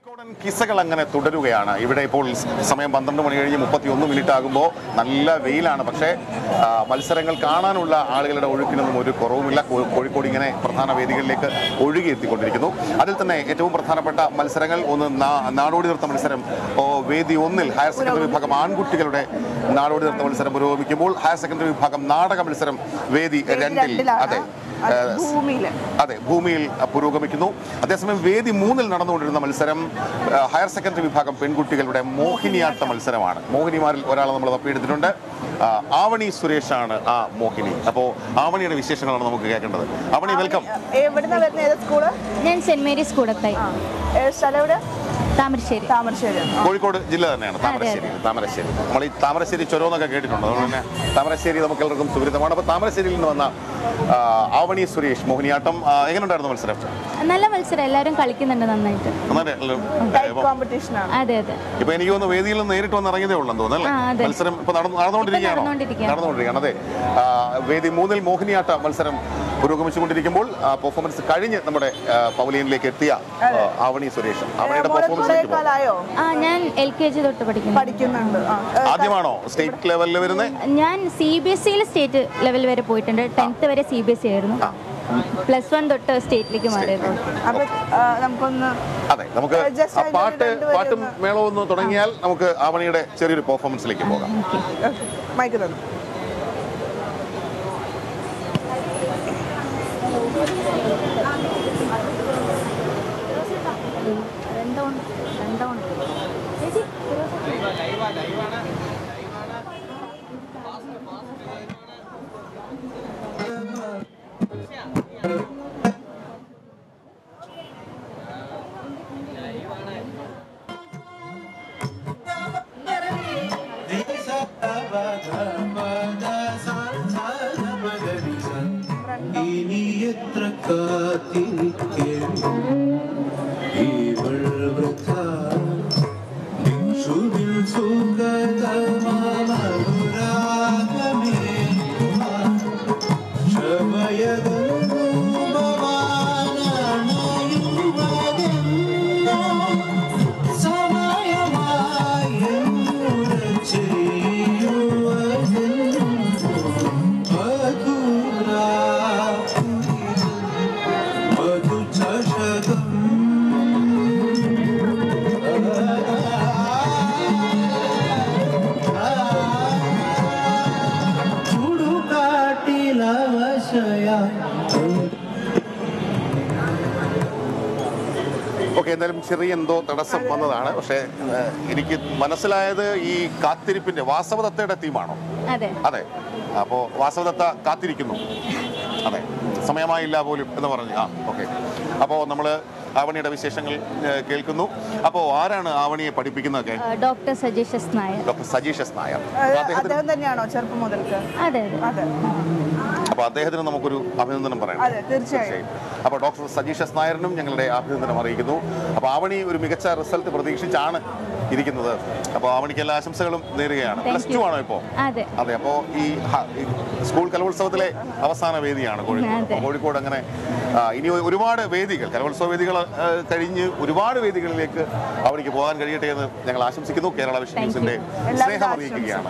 കോഴിക്കോടൻ കിസ്സകൾ അങ്ങനെ തുടരുകയാണ്. ഇവിടെ ഇപ്പോൾ സമയം 12 മണി കഴിഞ്ഞ് 31 മിനിറ്റ് ആകുമ്പോൾ നല്ല വെയിലാണ്. പക്ഷേ മത്സരങ്ങൾ കാണാനുള്ള ആളുകളുടെ ഒഴുക്കിനൊന്നും ഒരു കുറവുമില്ല. കോഴിക്കോട് ഇങ്ങനെ പ്രധാന വേദികളിലേക്ക് ഒഴുകിയെത്തിക്കൊണ്ടിരിക്കുന്നു. അതിൽ തന്നെ ഏറ്റവും പ്രധാനപ്പെട്ട മത്സരങ്ങൾ ഒന്ന് നാടോടി നൃത്ത മത്സരം. വേദി 1-ൽ ഹയർ സെക്കൻഡറി വിഭാഗം ആൺകുട്ടികളുടെ നാടോടി നൃത്ത മത്സരം പുരോഗമിക്കുമ്പോൾ ഹയർ സെക്കൻഡറി വിഭാഗം നാടക മത്സരം വേദി 2-ൽ ഭൂമിയിൽ പുരോഗമിക്കുന്നു. അതേസമയം വേദി 3-ൽ നടന്നുകൊണ്ടിരുന്ന മത്സരം ഹയർ സെക്കൻഡറി വിഭാഗം പെൺകുട്ടികളുടെ മോഹിനിയാട്ട മത്സരമാണ്. മോഹിനിമാരിൽ ഒരാളെ നമ്മൾ തപ്പിയെടുത്തിട്ടുണ്ട്. ആവണി സുരേഷാണ് ആ മോഹിനി. അപ്പോൾ ആവണിയുടെ വിശേഷങ്ങളാണ് നമുക്ക് കേൾക്കേണ്ടത്. ആവണി, വെൽക്കം. ഞാൻ സെന്റ് മേരീസ് കൂടത്തായി. താമരശ്ശേരി. കോഴിക്കോട് ജില്ല തന്നെയാണ് താമരശ്ശേരി. നമ്മൾ ഈ താമരശ്ശേരി ചുരം എന്നൊക്കെ കേട്ടിട്ടുണ്ട്. അതുകൊണ്ട് തന്നെ താമരശ്ശേരി നമുക്ക് എല്ലാവർക്കും സുപരിതമാണ്. അപ്പോൾ താമരശ്ശേരിയിൽ നിന്ന് വന്ന ആവണി സുരേഷ് മോഹിനിയാട്ടം എങ്ങനെയുണ്ടായിരുന്നു മത്സരം? നല്ല മത്സരം, എല്ലാവരും കളിക്കുന്നുണ്ട് നന്നായിട്ട്. അതെ. ഇപ്പൊ എനിക്ക് തോന്നുന്നു വേദിയിൽ നിന്ന് നേരിട്ട് വന്ന് ഇറങ്ങിയതേ ഉള്ളൂ തോന്നുന്നു അല്ലേ? മത്സരം ഇപ്പൊ നടന്നുകൊണ്ടിരിക്കുകയാണ്. അതെ. വേദി 3-ൽ മോഹിനിയാട്ട മത്സരം പുരോഗമിച്ചുകൊണ്ടിരിക്കുമ്പോൾ പെർഫോമൻസ് കഴിഞ്ഞ് നമ്മുടെ പവലിയനിലേക്ക് എത്തിയ ആവണി സുരേഷ്. അവരുടെ പെർഫോമൻസ് ഞാൻ LKG തൊട്ട് പഠിക്കുന്നുണ്ട്. ആദ്യമാണോ സ്റ്റേറ്റ് ലെവലിൽ വരുന്നത്? ഞാൻ CBSE സ്റ്റേറ്റ് ലെവൽ വരെ പോയിട്ടുണ്ട്. 10th വരെ CBSE ആയിരുന്നു. +1 തൊട്ട് സ്റ്റേറ്റിലേക്ക് മാറിയത്. അതെ, നമുക്ക് പാട്ടും മേളവും ഒന്ന് തുടങ്ങിയാൽ നമുക്ക് ആവണിയുടെ ചെറിയൊരു പെർഫോമൻസിലേക്ക് പോകാം. ഓക്കെ, എന്തായാലും ചെറിയ എന്തോ തടസ്സം വന്നതാണ്. പക്ഷേ എനിക്ക് മനസ്സിലായത് ഈ കാത്തിരിപ്പിന്റെ വാസവദത്തയുടെ തീമാണോ? അതെ. അപ്പോൾ വാസവദത്ത കാത്തിരിക്കുന്നു. അതെ, സമയമായില്ല പോലും എന്ന് പറഞ്ഞു. ഓക്കെ. അപ്പോൾ നമ്മൾ ആവണിയുടെ വിശേഷങ്ങൾ കേൾക്കുന്നു. അപ്പോൾ ആരാണ് ആവണിയെ പഠിപ്പിക്കുന്നതൊക്കെ? ഡോക്ടർ സജീഷസ് നായർ. അദ്ദേഹം തന്നെയാണോ ചെറുപ്പം മുതൽക്ക്? അതെ. അപ്പോൾ അദ്ദേഹത്തിന് നമുക്കൊരു അഭിനന്ദനം പറയാം. തീർച്ചയായും. അപ്പോൾ ഡോക്ടർ സജീഷസ് നായരിനും ഞങ്ങളുടെ അഭിനന്ദനം അറിയിക്കുന്നു. അപ്പോൾ ആവണി ഒരു മികച്ച റിസൾട്ട് പ്രതീക്ഷിച്ചാണ് ഇരിക്കുന്നത്. അപ്പോൾ ആവണിക്ക് എല്ലാ ആശംസകളും നേരുകയാണ്. +2 ആണോ ഇപ്പോൾ? അതെ. അപ്പോൾ ഈ സ്കൂൾ കലോത്സവത്തിലെ അവസാന വേദിയാണ് കോഴിക്കോട്. അങ്ങനെ ഇനി ഒരുപാട് വേദികൾ, കലോത്സവ വേദികൾ കഴിഞ്ഞ് ഒരുപാട് വേദികളിലേക്ക് അവർക്ക് പോകാൻ കഴിയട്ടെ എന്ന് ഞങ്ങൾ ആശംസിക്കുന്നു. കേരള വിഷൻ ന്യൂസിന്റെ സ്നേഹം അറിയിക്കുകയാണ്.